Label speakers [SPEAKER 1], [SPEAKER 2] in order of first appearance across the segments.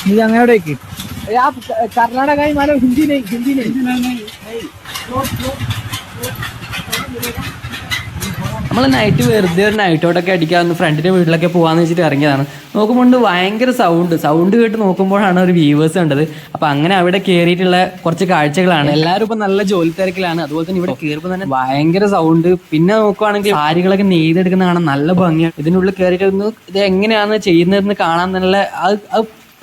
[SPEAKER 1] मुझे अंगड़े की आप कर्नाटक ही मानो हिंदी नहीं हिंदी नहीं
[SPEAKER 2] നമ്മൾ നൈറ്റ് വെറുതെ ഒരു നൈറ്റ് ഔട്ടൊക്കെ അടിക്കാമെന്ന് ഫ്രണ്ടിൻ്റെ വീട്ടിലൊക്കെ പോകാമെന്ന് വെച്ചിട്ട് ഇറങ്ങിയതാണ്. നോക്കുമ്പോൾ ഭയങ്കര സൗണ്ട് കേട്ട് നോക്കുമ്പോഴാണ് ഒരു വ്യൂവേഴ്സ് കണ്ടത്. അപ്പോൾ അങ്ങനെ അവിടെ കയറിയിട്ടുള്ള കുറച്ച് കാഴ്ചകളാണ്. എല്ലാവരും ഇപ്പം നല്ല ജോലി തിരക്കിലാണ്. അതുപോലെ തന്നെ ഇവിടെ കയറുമ്പോൾ തന്നെ ഭയങ്കര സൗണ്ട്. പിന്നെ നോക്കുവാണെങ്കിൽ സാരികളൊക്കെ നെയ്തെടുക്കുന്ന കാണാൻ നല്ല ഭംഗിയാണ്. ഇതിനുള്ളിൽ കയറിയിട്ട് ഒന്ന് ഇത് എങ്ങനെയാണ് ചെയ്യുന്നതെന്ന് കാണാൻ നല്ല അത്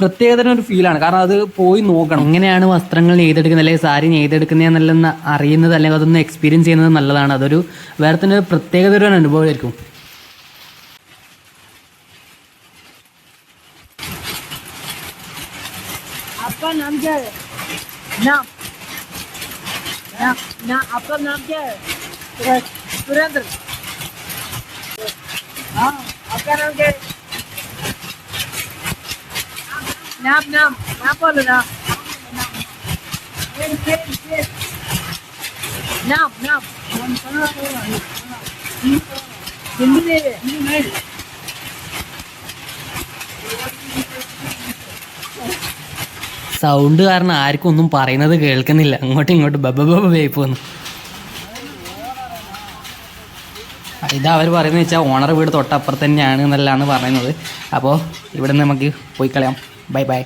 [SPEAKER 2] പ്രത്യേകതരം ഒരു ഫീലാണ്. കാരണം അത് പോയി നോക്കണം, എങ്ങനെയാണ് വസ്ത്രങ്ങൾ നെയ്തെടുക്കുന്നത് അല്ലെങ്കിൽ സാരി നെയ്തെടുക്കുന്നതെന്നല്ലെന്ന് അറിയുന്നത് അല്ലെങ്കിൽ അതൊന്ന് എക്സ്പീരിയൻസ് ചെയ്യുന്നത് നല്ലതാണ്. അതൊരു വേറെ തന്നെ ഒരു പ്രത്യേകതരം അനുഭവമായിരിക്കും.
[SPEAKER 1] आपका नाम क्या है? नाम नाम ना आपका नाम क्या है? सुरेंद्र। हाँ आपका नाम क्या है? नाम नाम नाम बोलो ना। नाम नाम हिंदी नहीं
[SPEAKER 2] സൗണ്ട് കാരണം ആർക്കും ഒന്നും പറയുന്നത് കേൾക്കുന്നില്ല. അങ്ങോട്ടും ഇങ്ങോട്ടും ബബബബയായി പോകുന്നു. ഇതാ അവർ പറയുന്നത് വെച്ചാൽ ഓണർ വീട് തൊട്ടപ്പുറത്ത് തന്നെയാണ് എന്നെല്ലാം പറയുന്നത്. അപ്പോൾ ഇവിടെ നിന്ന് നമുക്ക് പോയി കളയാം. Bye bye.